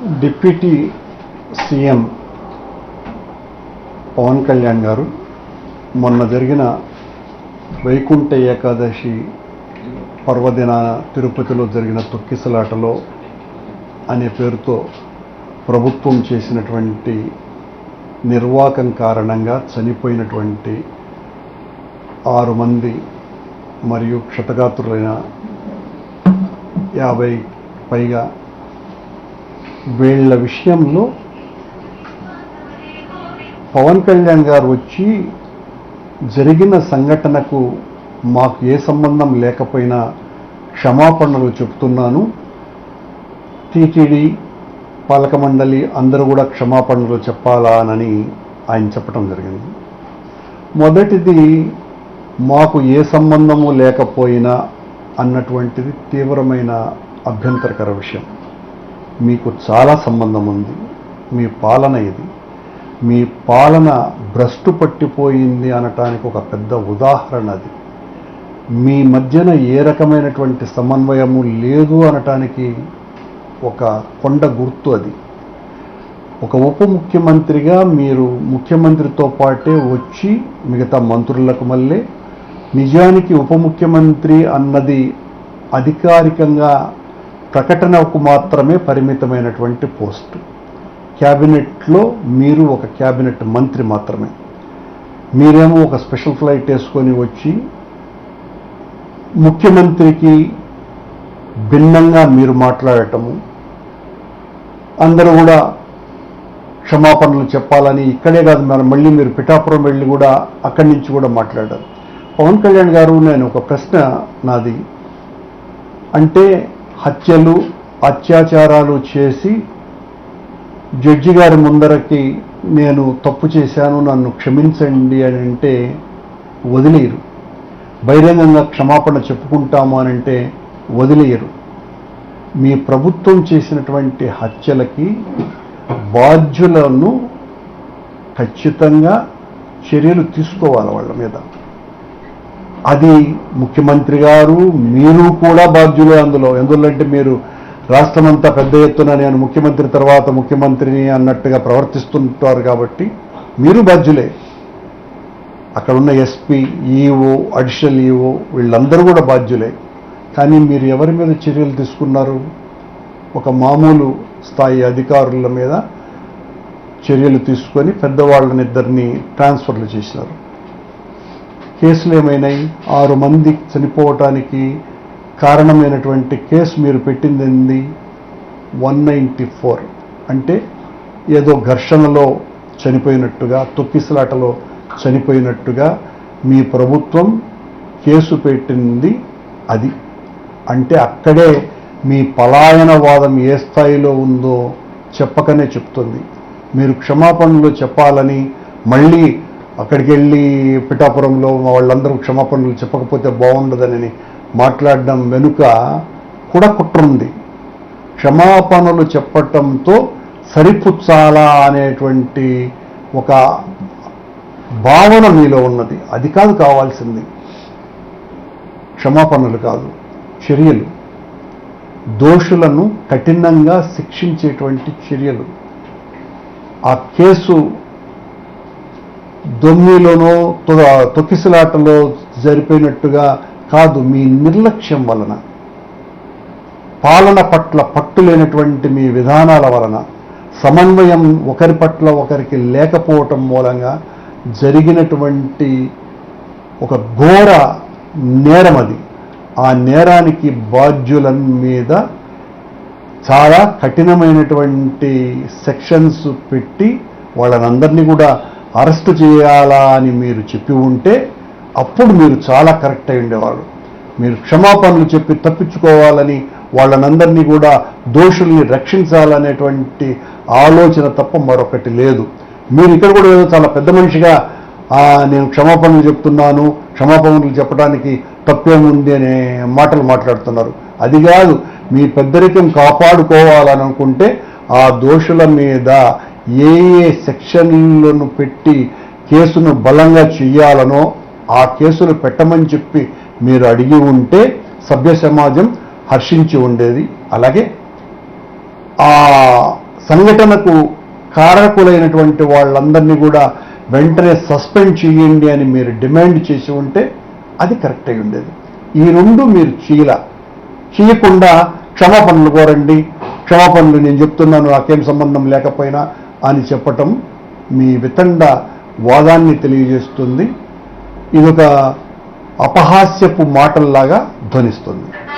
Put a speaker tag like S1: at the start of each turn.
S1: Deputy CM Pawan Kalyan గారు మొన్న జరిగిన వైకుంఠ ఏకాదశి పర్వదినాన తిరుపతిలో జరిగిన తొక్కిసలాటలో అనే పేరుతో ప్రభుత్వం చేసినటువంటి నిర్వాకం కారణంగా చనిపోయినటువంటి 6 మంది మరియు క్షతగాత్రులైన 50 పైగా వీళ్ళ విషయంలో పవన్ కళ్యాణ్ గారు వచ్చి జరిగిన సంఘటనకు మాకు ఏ సంబంధం లేకపోయినా క్షమాపణలు చెప్తున్నాను, టీటీడీ పాలక మండలి అందరూ కూడా క్షమాపణలు చెప్పాలని ఆయన చెప్పడం జరిగింది. మొదటిది, మాకు ఏ సంబంధము లేకపోయినా అన్నటువంటిది తీవ్రమైన అభ్యంతరకర విషయం. మీకు చాలా సంబంధం ఉంది. మీ పాలన ఇది. మీ పాలన భ్రష్టు పట్టిపోయింది అనటానికి ఒక పెద్ద ఉదాహరణ అది. మీ మధ్యన ఏ రకమైనటువంటి సమన్వయము లేదు అనటానికి ఒక కొండ గుర్తు అది. ఒక ఉప ముఖ్యమంత్రిగా మీరు ముఖ్యమంత్రితో పాటే వచ్చి మిగతా మంత్రులకు మళ్ళీ నిజానికి ఉప ముఖ్యమంత్రి అన్నది అధికారికంగా ప్రకటనకు మాత్రమే పరిమితమైనటువంటి పోస్టు. క్యాబినెట్లో మీరు ఒక క్యాబినెట్ మంత్రి మాత్రమే. మీరేమో ఒక స్పెషల్ ఫ్లైట్ వేసుకొని వచ్చి ముఖ్యమంత్రికి భిన్నంగా మీరు మాట్లాడటము, అందరూ కూడా క్షమాపణలు చెప్పాలని ఇక్కడే కాదు మళ్ళీ మీరు పిఠాపురం వెళ్ళి కూడా అక్కడి నుంచి కూడా మాట్లాడారు. పవన్ కళ్యాణ్ గారు, నేను ఒక ప్రశ్న నాది, అంటే హత్యలు అత్యాచారాలు చేసి జడ్జి గారి ముందరకి నేను తప్పు చేశాను, నన్ను క్షమించండి అని అంటే వదిలేయరు. బహిరంగంగా క్షమాపణ చెప్పుకుంటాము అని అంటే వదిలేయరు. మీ ప్రభుత్వం చేసినటువంటి హత్యలకి బాధ్యులను ఖచ్చితంగా చర్యలు తీసుకోవాలి వాళ్ళ మీద. అది ముఖ్యమంత్రి గారు, మీరు కూడా బాధ్యులే అందులో. ఎందుకంటే మీరు రాష్ట్రమంతా పెద్ద ఎత్తున నేను ముఖ్యమంత్రి తర్వాత ముఖ్యమంత్రిని అన్నట్టుగా ప్రవర్తిస్తుంటారు కాబట్టి మీరు బాధ్యులే. అక్కడ ఉన్న ఎస్పీ, ఈఓ, అడిషనల్ ఈఓ వీళ్ళందరూ కూడా బాధ్యులే. కానీ మీరు ఎవరి మీద చర్యలు తీసుకున్నారు? ఒక మామూలు స్థాయి అధికారుల మీద చర్యలు తీసుకొని పెద్దవాళ్ళని ఇద్దరిని ట్రాన్స్ఫర్లు చేసినారు. కేసులు ఏమైనాయి? 6 మంది చనిపోవటానికి కారణమైనటువంటి కేసు మీరు పెట్టింది 194. అంటే ఏదో ఘర్షణలో చనిపోయినట్టుగా, తొక్కిసలాటలో చనిపోయినట్టుగా మీ ప్రభుత్వం కేసు పెట్టింది అది. అంటే అక్కడే మీ పలాయనవాదం ఏ స్థాయిలో ఉందో చెప్పకనే చెప్తుంది. మీరు క్షమాపణలు చెప్పాలని మళ్ళీ అక్కడికి వెళ్ళి పిఠాపురంలో వాళ్ళందరూ క్షమాపణలు చెప్పకపోతే బాగుండదని మాట్లాడడం వెనుక కూడా కుట్ర ఉంది. క్షమాపణలు చెప్పటంతో సరిపుచ్చాలా అనేటువంటి ఒక భావన మీలో ఉన్నది. అది కాదు కావాల్సింది. క్షమాపణలు కాదు, చర్యలు. దోషులను కఠినంగా శిక్షించేటువంటి చర్యలు. ఆ కేసు దొమ్మిలోనో తొక్కిసలాటలో జరిపోయినట్టుగా కాదు, మీ నిర్లక్ష్యం వలన, పాలన పట్ల పట్టు లేనటువంటి మీ విధానాల వలన, సమన్వయం ఒకరి పట్ల ఒకరికి లేకపోవటం మూలంగా జరిగినటువంటి ఒక ఘోర నేరం అది. ఆ నేరానికి బాధ్యుల మీద చాలా కఠినమైనటువంటి సెక్షన్స్ పెట్టి వాళ్ళనందరినీ కూడా అరెస్టు చేయాలా అని మీరు చెప్పి ఉంటే అప్పుడు మీరు చాలా కరెక్ట్ అయి ఉండేవాళ్ళు. మీరు క్షమాపణలు చెప్పి తప్పించుకోవాలని వాళ్ళనందరినీ కూడా దోషుల్ని రక్షించాలనేటువంటి ఆలోచన తప్ప మరొకటి లేదు. మీరు ఇక్కడ కూడా ఏదో చాలా పెద్ద మనిషిగా నేను క్షమాపణలు చెప్తున్నాను, క్షమాపణలు చెప్పడానికి తప్పేముంది అనే మాటలు మాట్లాడుతున్నారు. అది కాదు, మీ పెద్దరికం కాపాడుకోవాలని అనుకుంటే ఆ దోషుల మీద ఏ ఏ సెక్షన్లను పెట్టి కేసును బలంగా చెయ్యాలనో ఆ కేసులు పెట్టమని చెప్పి మీరు అడిగి ఉంటే సభ్య సమాజం హర్షించి ఉండేది. అలాగే ఆ సంఘటనకు కారకులైనటువంటి వాళ్ళందరినీ కూడా వెంటనే సస్పెండ్ చేయండి అని మీరు డిమాండ్ చేసి ఉంటే అది కరెక్ట్ అయి ఉండేది. ఈ రెండు మీరు చేయకుండా క్షమాపణలు కోరండి, క్షమాపణలు నేను చెప్తున్నాను నాకేం సంబంధం లేకపోయినా అని చెప్పటం మీ వితండ వాదాన్ని తెలియజేస్తుంది. ఇదొక అపహాస్యపు మాటల్లాగా ధ్వనిస్తుంది.